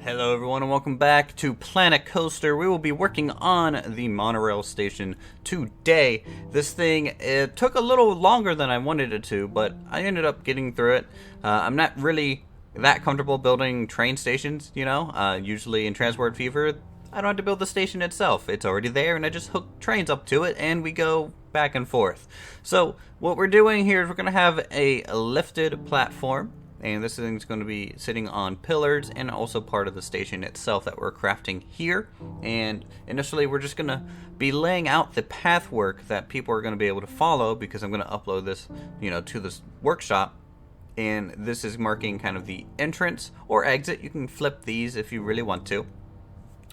Hello everyone and welcome back to Planet Coaster. We will be working on the monorail station today. This thing, it took a little longer than I wanted it to, but I ended up getting through it. I'm not really that comfortable building train stations, usually in Transport Fever, I don't have to build the station itself. It's already there and I just hook trains up to it and we go back and forth. So what we're doing here is we're going to have a lifted platform. And this thing's going to be sitting on pillars and also part of the station itself that we're crafting here. And initially we're just going to be laying out the pathwork that people are going to be able to follow, because I'm going to upload this, to this workshop. And this is marking kind of the entrance or exit. You can flip these if you really want to.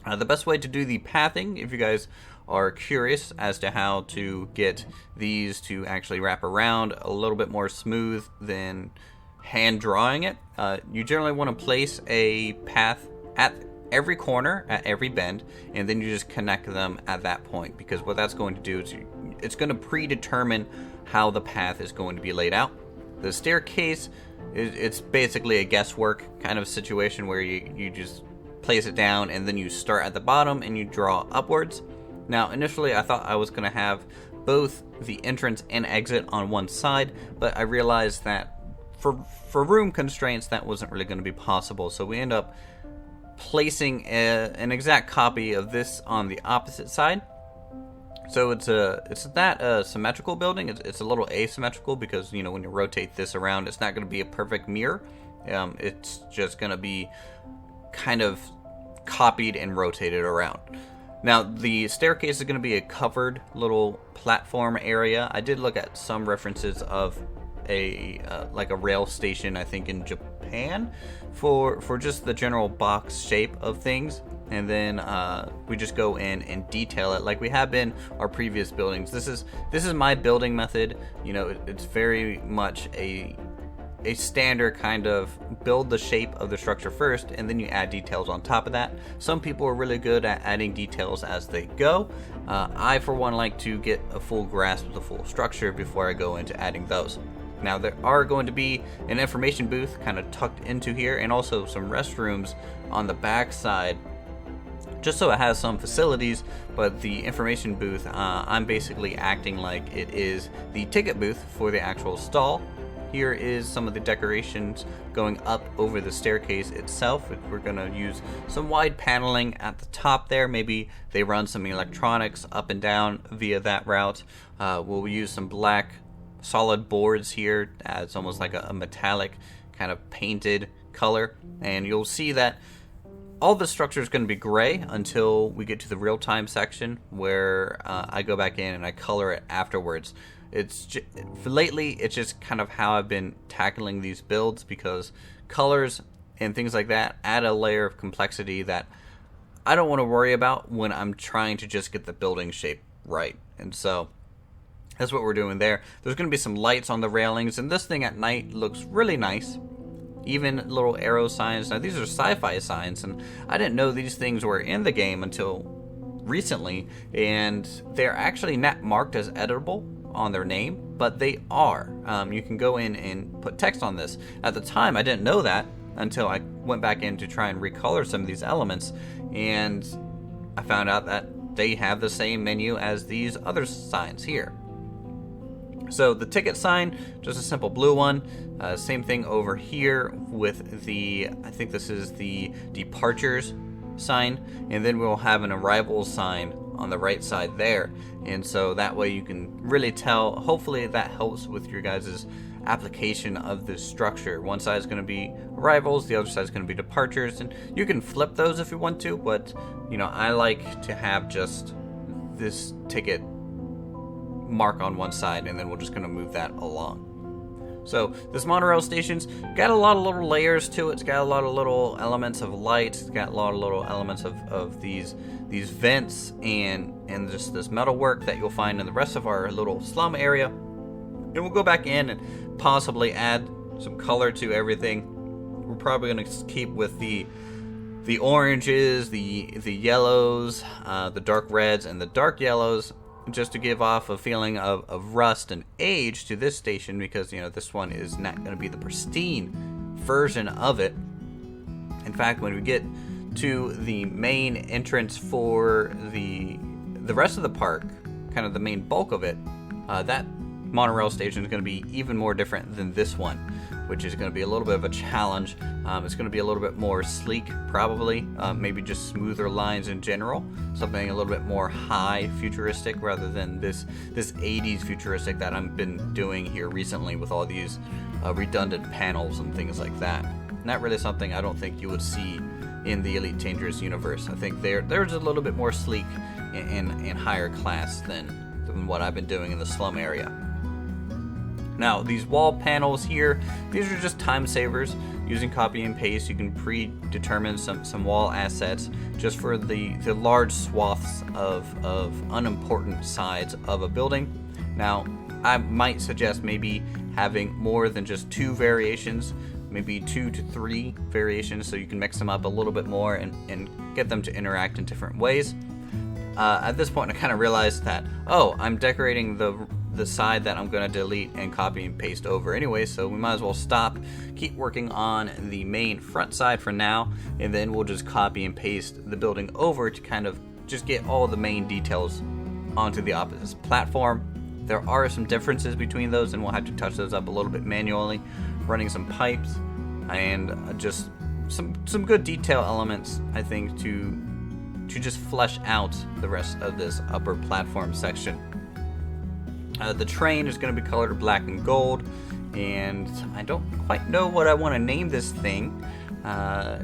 The best way to do the pathing, if you guys are curious as to how to get these to actually wrap around a little bit more smooth than hand drawing it, you generally want to place a path at every corner, at every bend, and then you just connect them at that point, because what that's going to do is it's going to predetermine how the path is going to be laid out. The staircase, it's basically a guesswork kind of situation where you just place it down and then you start at the bottom and you draw upwards. Now initially I thought I was going to have both the entrance and exit on one side, but I realized that for room constraints that wasn't really going to be possible, so we end up placing an exact copy of this on the opposite side. So it's not a symmetrical building, it's a little asymmetrical, because when you rotate this around, it's not going to be a perfect mirror. It's just going to be kind of copied and rotated around. Now the staircase is going to be a covered little platform area. I did look at some references of like a rail station, I think in Japan, for just the general box shape of things, and then we just go in and detail it like we have been our previous buildings. This is my building method. It's very much a standard kind of build the shape of the structure first, and then you add details on top of that. Some people are really good at adding details as they go. I, for one, like to get a full grasp of the full structure before I go into adding those. Now there are going to be an information booth kind of tucked into here, and also some restrooms on the back side, just so it has some facilities. But the information booth, I'm basically acting like it is the ticket booth for the actual stall. Here is some of the decorations going up over the staircase itself. We're going to use some wide paneling at the top there. Maybe they run some electronics up and down via that route. We'll use some black solid boards here. It's almost like a metallic kind of painted color, and you'll see that all the structure is going to be gray until we get to the real-time section, where I go back in and I color it afterwards. Lately it's just kind of how I've been tackling these builds, because colors and things like that add a layer of complexity that I don't want to worry about when I'm trying to just get the building shape right. And so that's what we're doing there. There's going to be some lights on the railings, and this thing at night looks really nice. Even little arrow signs. Now these are sci-fi signs, and I didn't know these things were in the game until recently, and they're actually not marked as editable on their name, but they are. You can go in and put text on this. At the time I didn't know that until I went back in to try and recolor some of these elements, and I found out that they have the same menu as these other signs here. So the ticket sign, just a simple blue one. Same thing over here with I think this is the departures sign, and then we'll have an arrivals sign on the right side there. And so that way you can really tell. Hopefully that helps with your guys' application of this structure. One side is going to be arrivals, the other side is going to be departures, and you can flip those if you want to, but I like to have just this ticket mark on one side, and then we're just going to move that along. So this monorail station's got a lot of little layers to it. It's got a lot of little elements of light. It's got a lot of little elements of these vents and just this metalwork that you'll find in the rest of our little slum area. And we'll go back in and possibly add some color to everything. We're probably going to keep with the oranges, the yellows, the dark reds, and the dark yellows, just to give off a feeling of rust and age to this station, because this one is not going to be the pristine version of it. In fact, when we get to the main entrance for the rest of the park, kind of the main bulk of it, that monorail station is going to be even more different than this one, which is going to be a little bit of a challenge. It's going to be a little bit more sleek, probably, maybe just smoother lines in general, something a little bit more high futuristic rather than this 80s futuristic that I've been doing here recently with all these redundant panels and things like that. Not really something I don't think you would see in the Elite Dangerous universe. I think there's a little bit more sleek and higher class than what I've been doing in the slum area. Now, these wall panels here, these are just time savers. Using copy and paste, you can predetermine some wall assets just for the large swaths of unimportant sides of a building. Now, I might suggest maybe having more than just 2 variations, maybe 2 to 3 variations, so you can mix them up a little bit more and get them to interact in different ways. At this point, I kind of realized that, I'm decorating the side that I'm going to delete and copy and paste over anyway, so we might as well stop, keep working on the main front side for now, and then we'll just copy and paste the building over to kind of just get all the main details onto the opposite platform. There are some differences between those, and we'll have to touch those up a little bit manually, running some pipes and just some good detail elements, I think, to just flesh out the rest of this upper platform section. The train is going to be colored black and gold, and I don't quite know what I want to name this thing. I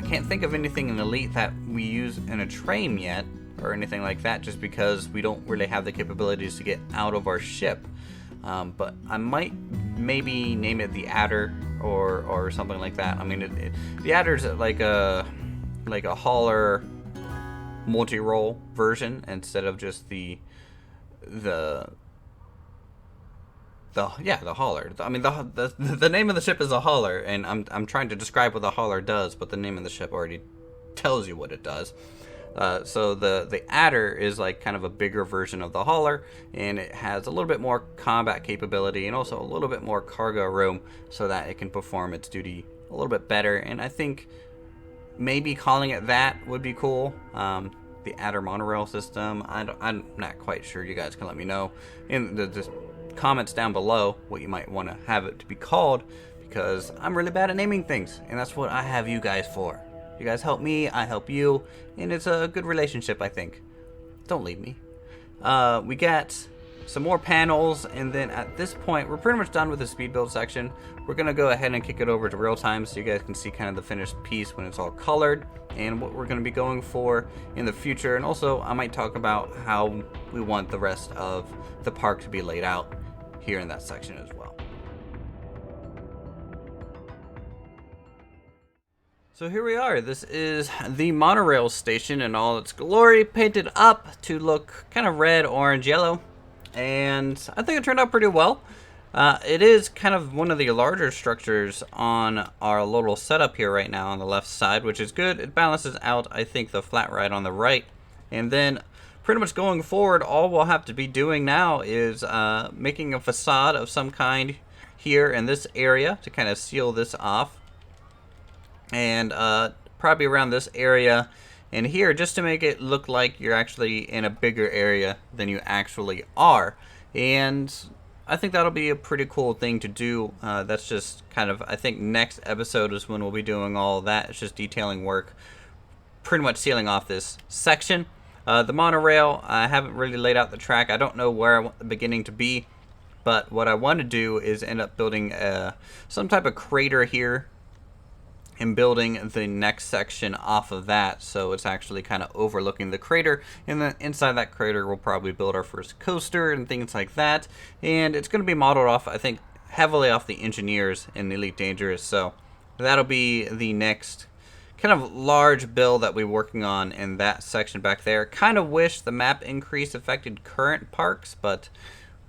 can't think of anything in Elite that we use in a train yet, or anything like that, just because we don't really have the capabilities to get out of our ship. But I might maybe name it the Adder or something like that. I mean, the Adder's like a hauler multi-role version instead of just the hauler. I mean, the name of the ship is a hauler, and I'm trying to describe what the hauler does, but the name of the ship already tells you what it does. So the Adder is like kind of a bigger version of the hauler, and it has a little bit more combat capability and also a little bit more cargo room so that it can perform its duty a little bit better. And I think maybe calling it that would be cool. The Adder monorail system. I'm not quite sure. You guys can let me know in the comments down below what you might want to have it to be called, because I'm really bad at naming things, and that's what I have you guys for. You guys help me, I help you, and it's a good relationship, I think. Don't leave me. We got some more panels, and then at this point, we're pretty much done with the speed build section. We're going to go ahead and kick it over to real time so you guys can see kind of the finished piece when it's all colored, and what we're going to be going for in the future. And also, I might talk about how we want the rest of the park to be laid out here in that section as well. So here we are. This is the monorail station in all its glory, painted up to look kind of red, orange, yellow. And I think it turned out pretty well. It is kind of one of the larger structures on our little setup here right now on the left side, which is good. It balances out, I think, the flat ride on the right. And then pretty much going forward, all we'll have to be doing now is making a facade of some kind here in this area to kind of seal this off. And probably around this area and here, just to make it look like you're actually in a bigger area than you actually are. And I think that'll be a pretty cool thing to do. That's just kind of, I think next episode is when we'll be doing all that. It's just detailing work, pretty much sealing off this section. The monorail, I haven't really laid out the track. I don't know where I want the beginning to be, but what I want to do is end up building some type of crater here and building the next section off of that, so it's actually kind of overlooking the crater, and then inside that crater we'll probably build our first coaster and things like that. And it's going to be modeled off, I think, heavily off the engineers in Elite Dangerous, so that'll be the next kind of large build that we're working on in that section back there. Kind of wish the map increase affected current parks, but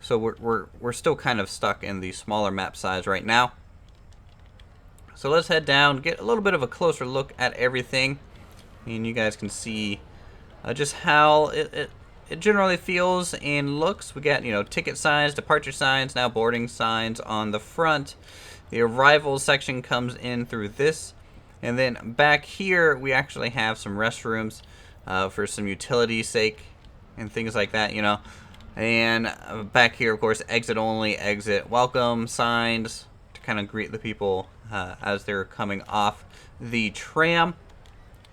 so we're still kind of stuck in the smaller map size right now. So let's head down, get a little bit of a closer look at everything, and you guys can see just how it generally feels and looks. We got, ticket signs, departure signs, now boarding signs on the front. The arrival section comes in through this And then back here, we actually have some restrooms for some utility sake and things like that, you know. And back here, of course, exit only, exit welcome signs to kind of greet the people as they're coming off the tram.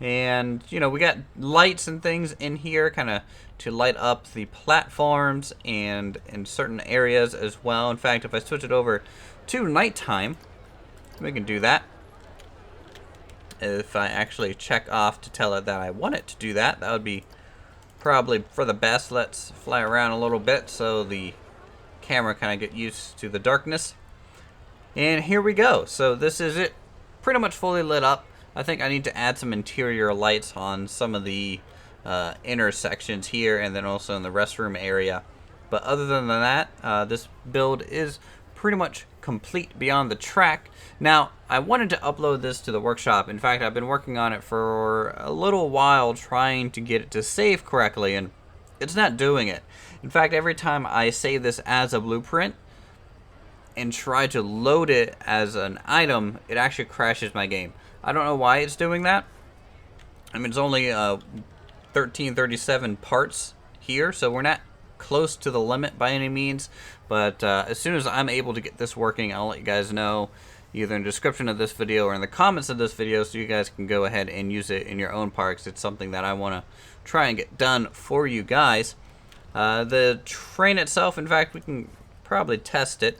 And, you know, we got lights and things in here kind of to light up the platforms and in certain areas as well. In fact, if I switch it over to nighttime, we can do that. If I actually check off to tell it that I want it to do that, that would be probably for the best. Let's fly around a little bit so the camera kind of get used to the darkness. And here we go. So this is it, pretty much fully lit up. I think I need to add some interior lights on some of the intersections here and then also in the restroom area. But other than that, this build is pretty much complete beyond the track. Now, I wanted to upload this to the workshop. In fact, I've been working on it for a little while trying to get it to save correctly, and it's not doing it. In fact, every time I save this as a blueprint and try to load it as an item, it actually crashes my game. I don't know why it's doing that. I mean, it's only 1337 parts here, so we're not close to the limit by any means. But as soon as I'm able to get this working, I'll let you guys know either in the description of this video or in the comments of this video so you guys can go ahead and use it in your own parks. It's something that I want to try and get done for you guys. The train itself, in fact, we can probably test it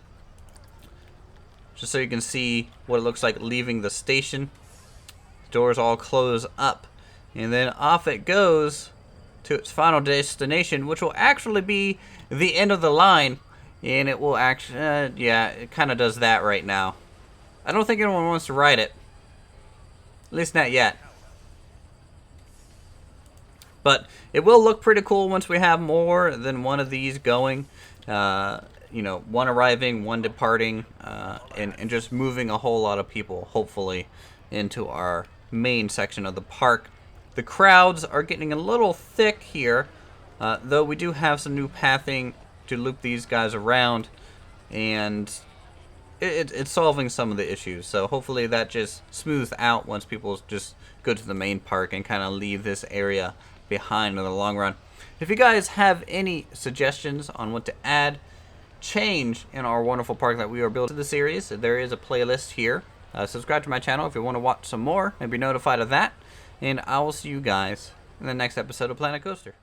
just so you can see what it looks like leaving the station. Doors all close up, and then off it goes to its final destination, which will actually be the end of the line. And it will actually, yeah, it kind of does that right now. I don't think anyone wants to ride it, at least not yet. But it will look pretty cool once we have more than one of these going. You know, one arriving, one departing, and just moving a whole lot of people, hopefully, into our main section of the park. The crowds are getting a little thick here, though we do have some new pathing to loop these guys around, and it's solving some of the issues. So hopefully that just smooths out once people just go to the main park and kind of leave this area behind in the long run. If you guys have any suggestions on what to add, change in our wonderful park that we are building to the series, there is a playlist here. Subscribe to my channel if you want to watch some more and be notified of that. And I will see you guys in the next episode of Planet Coaster.